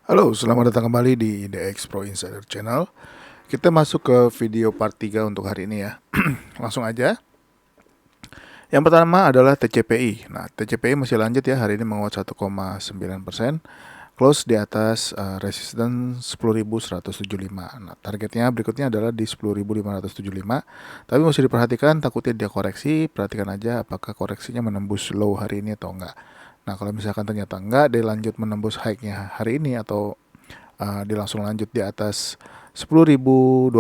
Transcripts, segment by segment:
Halo, selamat datang kembali di DX Pro Insider Channel. Kita masuk ke video part 3 untuk hari ini ya. Langsung aja. Yang pertama adalah TCPI. Nah, TCPI masih lanjut ya, hari ini menguat 1,9%. Close di atas resistance 10.175. Nah, targetnya berikutnya adalah di 10.575. Tapi mesti diperhatikan, takutnya dia koreksi. Perhatikan aja apakah koreksinya menembus low hari ini atau enggak. Nah, kalau misalkan ternyata enggak, dia lanjut menembus high-nya hari ini atau dia langsung lanjut di atas 10.275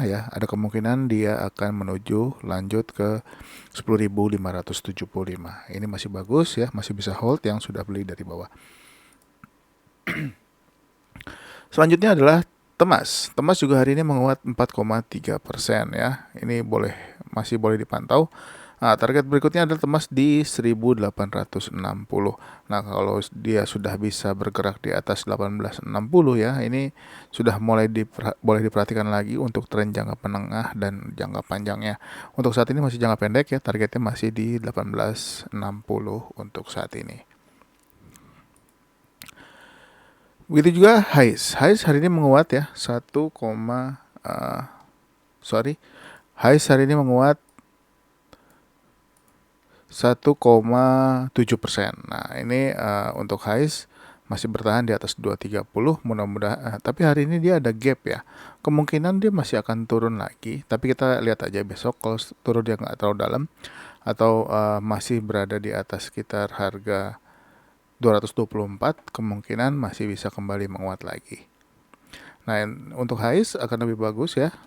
ya, ada kemungkinan dia akan menuju lanjut ke 10.575. Ini masih bagus ya, masih bisa hold yang sudah beli dari bawah. Selanjutnya adalah Temas. Temas juga hari ini menguat 4,3% ya. Ini masih boleh dipantau. Nah, target berikutnya adalah Temas di 1860. Nah, kalau dia sudah bisa bergerak di atas 1860 ya, ini sudah boleh diperhatikan lagi untuk tren jangka menengah dan jangka panjangnya. Untuk saat ini masih jangka pendek ya, targetnya masih di 1860 untuk saat ini. Begitu juga HICE. HICE hari ini menguat ya, HICE hari ini menguat 1,7%. Nah, ini untuk HICE masih bertahan di atas 230, mudah-mudahan. Tapi hari ini dia ada gap ya. Kemungkinan dia masih akan turun lagi. Tapi kita lihat aja besok kalau turun dia nggak terlalu dalam atau masih berada di atas sekitar harga 224, kemungkinan masih bisa kembali menguat lagi. Nah, untuk HICE akan lebih bagus ya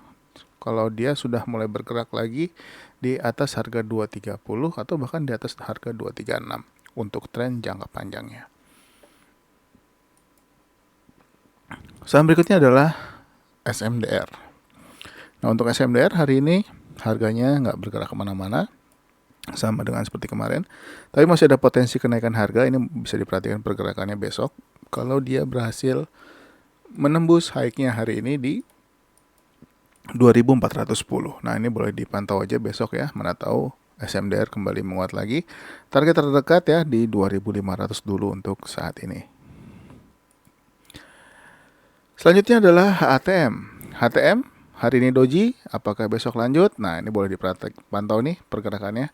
kalau dia sudah mulai bergerak lagi di atas harga 230 atau bahkan di atas harga 236 untuk tren jangka panjangnya. Saham berikutnya adalah SMDR. Nah, untuk SMDR hari ini harganya nggak bergerak kemana-mana, sama dengan seperti kemarin, tapi masih ada potensi kenaikan harga. Ini bisa diperhatikan pergerakannya besok kalau dia berhasil menembus high-nya hari ini di 2410. Nah, ini boleh dipantau aja besok ya, mana tahu SMDR kembali menguat lagi. Target terdekat ya di 2500 dulu untuk saat ini. Selanjutnya adalah HATM. HTM hari ini doji, apakah besok lanjut? Nah, ini boleh dipantau nih pergerakannya.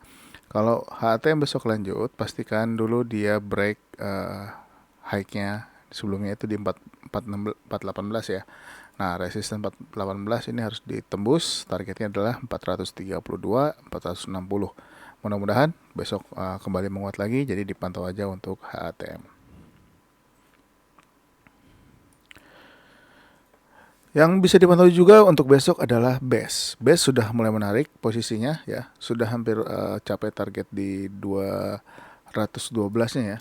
Kalau HATM besok lanjut, pastikan dulu dia break high-nya sebelumnya itu di 418 ya. Nah, resisten 418 ini harus ditembus. Targetnya adalah 432, 460. Mudah-mudahan besok kembali menguat lagi, jadi dipantau aja untuk HATM. Yang bisa dipantau juga untuk besok adalah BES. BES sudah mulai menarik posisinya ya, sudah hampir capai target di 212-nya ya.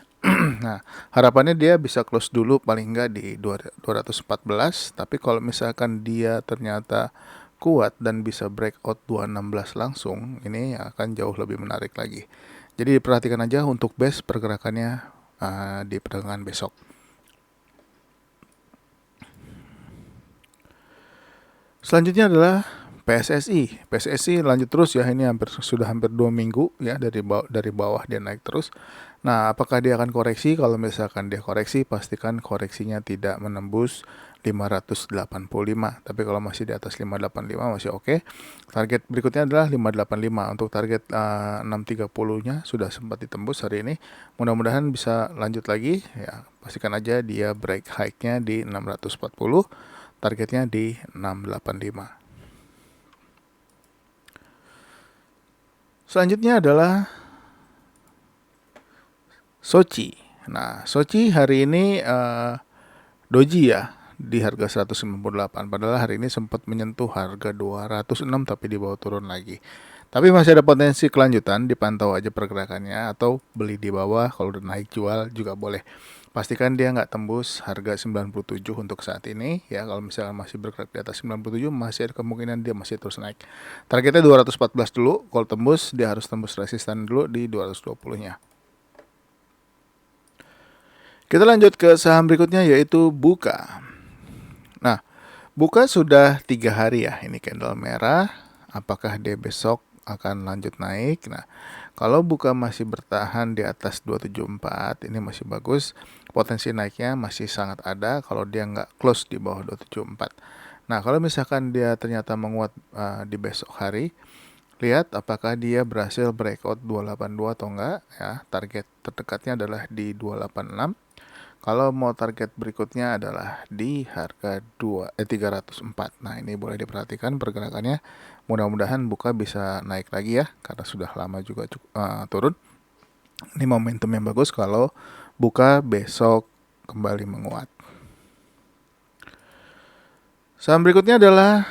Nah, harapannya dia bisa close dulu paling enggak di 214, tapi kalau misalkan dia ternyata kuat dan bisa breakout 216 langsung, ini akan jauh lebih menarik lagi. Jadi diperhatikan aja untuk BES pergerakannya di perdagangan besok. Selanjutnya adalah PSSI. PSSI lanjut terus ya, ini sudah hampir 2 minggu ya dari bawah dia naik terus. Nah, apakah dia akan koreksi? Kalau misalkan dia koreksi, pastikan koreksinya tidak menembus 585. Tapi kalau masih di atas 585 masih oke. Target berikutnya adalah 585. Untuk target 630-nya sudah sempat ditembus hari ini. Mudah-mudahan bisa lanjut lagi ya. Pastikan aja dia break high-nya di 640. Targetnya di 685. Selanjutnya adalah Soci. Nah, Soci hari ini doji ya di harga 198. Padahal hari ini sempat menyentuh harga 206 tapi dibawa turun lagi. Tapi masih ada potensi kelanjutan, dipantau aja pergerakannya atau beli di bawah, kalau udah naik jual juga boleh. Pastikan dia nggak tembus harga 97 untuk saat ini ya. Kalau misalnya masih bergerak di atas 97, masih ada kemungkinan dia masih terus naik. Targetnya 214 dulu, kalau tembus dia harus tembus resisten dulu di 220-nya. Kita lanjut ke saham berikutnya yaitu Buka. Nah, Buka sudah 3 hari ya, ini candle merah. Apakah dia besok akan lanjut naik. Nah, kalau buka masih bertahan di atas 274, ini masih bagus. Potensi naiknya masih sangat ada kalau dia nggak close di bawah 274. Nah, kalau misalkan dia ternyata menguat di besok hari, lihat apakah dia berhasil breakout 282 atau enggak ya. Target terdekatnya adalah di 286. Kalau mau target berikutnya adalah di harga 304. Nah, ini boleh diperhatikan pergerakannya. Mudah-mudahan buka bisa naik lagi ya, karena sudah lama juga turun. Ini momentum yang bagus kalau buka besok kembali menguat. Saham berikutnya adalah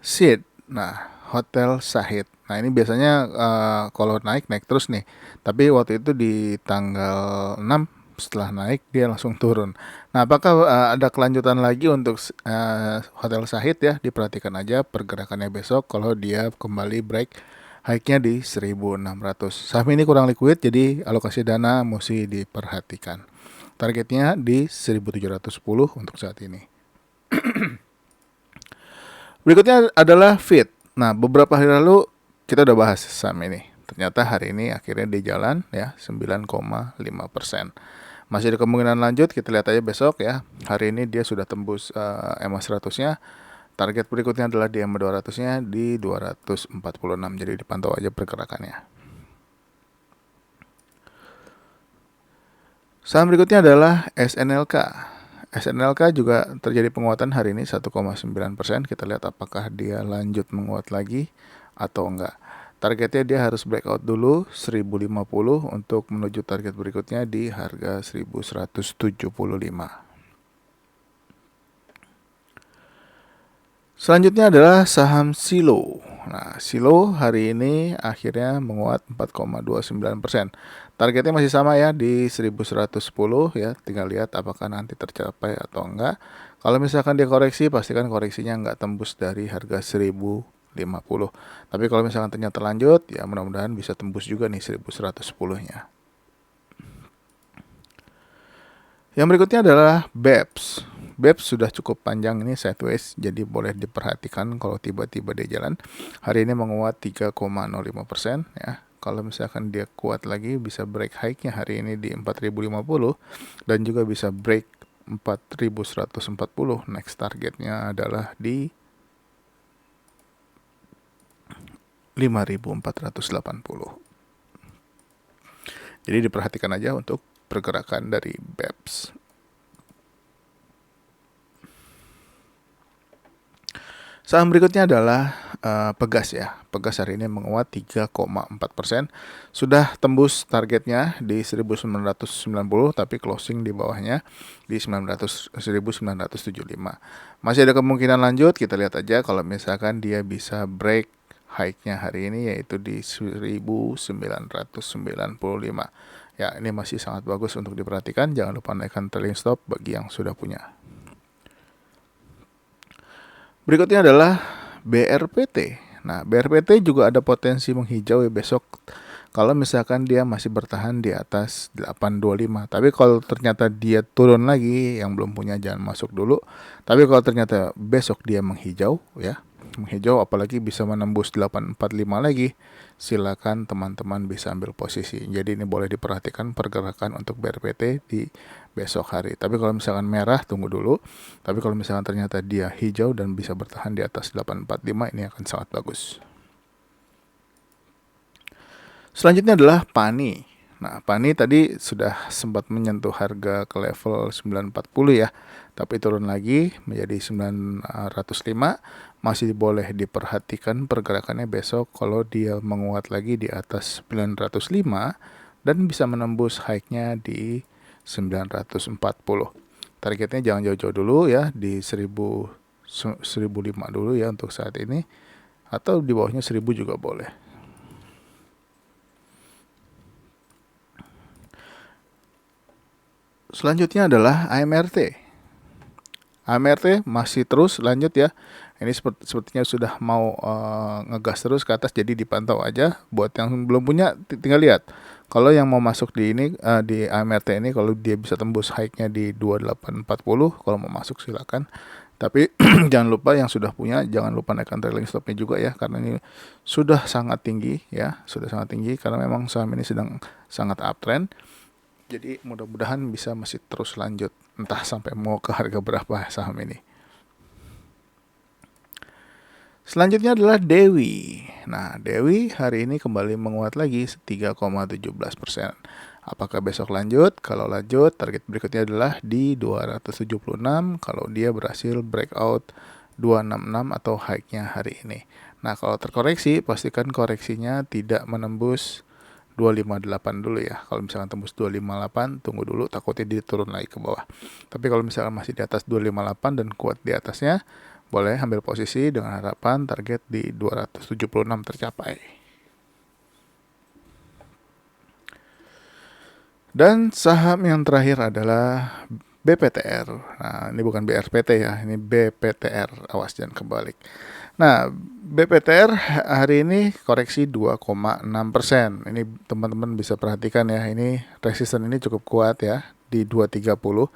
SID. Nah, Hotel Sahid. Nah, ini biasanya kalau naik terus nih. Tapi waktu itu di tanggal 6 setelah naik dia langsung turun. Nah, apakah ada kelanjutan lagi untuk Hotel Sahid ya? Diperhatikan aja pergerakannya besok kalau dia kembali break high-nya di 1600. Saham ini kurang liquid jadi alokasi dana mesti diperhatikan. Targetnya di 1710 untuk saat ini. Berikutnya adalah Fit. Nah, beberapa hari lalu kita udah bahas saham ini. Ternyata hari ini akhirnya di jalan ya 9,5%. Masih ada kemungkinan lanjut, kita lihat aja besok ya. Hari ini dia sudah tembus EMA 100-nya. Target berikutnya adalah di EMA 200-nya di 246. Jadi dipantau aja pergerakannya. Saham berikutnya adalah SNLK. SNLK juga terjadi penguatan hari ini 1,9%. Kita lihat apakah dia lanjut menguat lagi atau enggak. Targetnya dia harus breakout dulu 1050 untuk menuju target berikutnya di harga 1175. Selanjutnya adalah saham Silo. Nah, Silo hari ini akhirnya menguat 4,29%. Targetnya masih sama ya di 1110 ya. Tinggal lihat apakah nanti tercapai atau enggak. Kalau misalkan dia koreksi, pastikan koreksinya enggak tembus dari harga 1050. Tapi kalau misalkan ternyata lanjut, ya mudah-mudahan bisa tembus juga nih 1110-nya. Yang berikutnya adalah BEPS. BEPS sudah cukup panjang ini sideways, jadi boleh diperhatikan kalau tiba-tiba dia jalan. Hari ini menguat 3,05% ya. Kalau misalkan dia kuat lagi bisa break high-nya hari ini di 4050 dan juga bisa break 4140. Next targetnya adalah di 5480. Jadi diperhatikan aja untuk pergerakan dari BEPS. Saham berikutnya adalah Pegas ya. Pegas hari ini menguat 3,4%. Sudah tembus targetnya di 1990 tapi closing di bawahnya di 1975. Masih ada kemungkinan lanjut, kita lihat aja kalau misalkan dia bisa break high-nya hari ini yaitu di 1995. Ya, ini masih sangat bagus untuk diperhatikan. Jangan lupa naikkan trailing stop bagi yang sudah punya. Berikutnya adalah BRPT. Nah, BRPT juga ada potensi menghijau ya besok kalau misalkan dia masih bertahan di atas 825. Tapi kalau ternyata dia turun lagi, yang belum punya jangan masuk dulu. Tapi kalau ternyata besok dia menghijau ya, menghijau apalagi bisa menembus 845 lagi, silakan teman-teman bisa ambil posisi. Jadi ini boleh diperhatikan pergerakan untuk BRPT di besok hari. Tapi kalau misalkan merah tunggu dulu. Tapi kalau misalkan ternyata dia hijau dan bisa bertahan di atas 845, ini akan sangat bagus. Selanjutnya adalah PANI. Nah, PANI tadi sudah sempat menyentuh harga ke level 940 ya, tapi turun lagi menjadi 905. Masih boleh diperhatikan pergerakannya besok kalau dia menguat lagi di atas 905 dan bisa menembus high-nya di 940. Targetnya jangan jauh-jauh dulu ya, di 1005 dulu ya untuk saat ini, atau di bawahnya 1000 juga boleh. Selanjutnya adalah AMRT. AMRT masih terus lanjut ya. Ini sepertinya sudah mau ngegas terus ke atas, jadi dipantau aja. Buat yang belum punya tinggal lihat. Kalau yang mau masuk di ini di AMRT ini, kalau dia bisa tembus high-nya di 2840, kalau mau masuk silakan. Tapi jangan lupa yang sudah punya, jangan lupa naikkan trailing stopnya juga ya, karena ini sudah sangat tinggi ya, sudah sangat tinggi karena memang saham ini sedang sangat uptrend. Jadi mudah-mudahan bisa masih terus lanjut, entah sampai mau ke harga berapa saham ini. Selanjutnya adalah Dewi. Nah, Dewi hari ini kembali menguat lagi 3,17%. Apakah besok lanjut? Kalau lanjut, target berikutnya adalah di 276 kalau dia berhasil breakout 266 atau high-nya hari ini. Nah, kalau terkoreksi, pastikan koreksinya tidak menembus 258 dulu ya. Kalau misalkan tembus 258, tunggu dulu, takutnya dia turun lagi ke bawah. Tapi kalau misalkan masih di atas 258 dan kuat di atasnya, boleh ambil posisi dengan harapan target di 276 tercapai. Dan saham yang terakhir adalah BPTR. Nah, ini bukan BRPT ya, ini BPTR. Awas jangan kebalik. Nah, BPTR hari ini koreksi 2,6%. Ini teman-teman bisa perhatikan ya, ini resisten ini cukup kuat ya, di 230.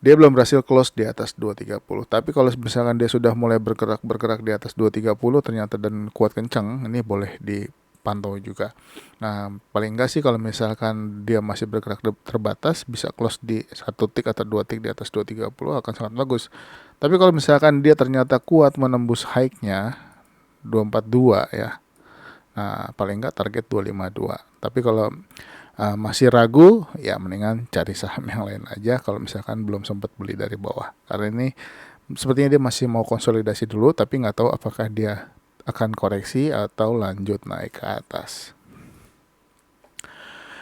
Dia belum berhasil close di atas 230. Tapi kalau misalkan dia sudah mulai bergerak di atas 230 ternyata dan kuat kencang, ini boleh dipantau juga. Nah, paling enggak sih kalau misalkan dia masih bergerak terbatas, bisa close di 1 tick atau 2 tick di atas 230 akan sangat bagus. Tapi kalau misalkan dia ternyata kuat menembus high-nya 242 ya. Nah, paling enggak target 252. Tapi kalau masih ragu, ya mendingan cari saham yang lain aja kalau misalkan belum sempat beli dari bawah. Karena ini sepertinya dia masih mau konsolidasi dulu, tapi nggak tahu apakah dia akan koreksi atau lanjut naik ke atas.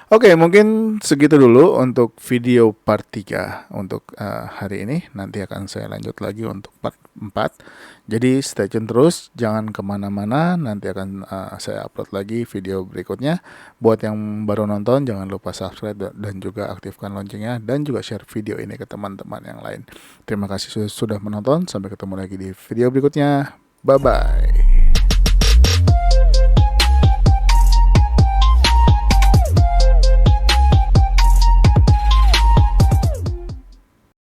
Oke, mungkin segitu dulu untuk video part 3 untuk hari ini. Nanti akan saya lanjut lagi untuk part 4. Jadi stay tune terus, jangan kemana-mana. Nanti akan saya upload lagi video berikutnya. Buat yang baru nonton, jangan lupa subscribe dan juga aktifkan loncengnya. Dan juga share video ini ke teman-teman yang lain. Terima kasih sudah menonton. Sampai ketemu lagi di video berikutnya. Bye-bye.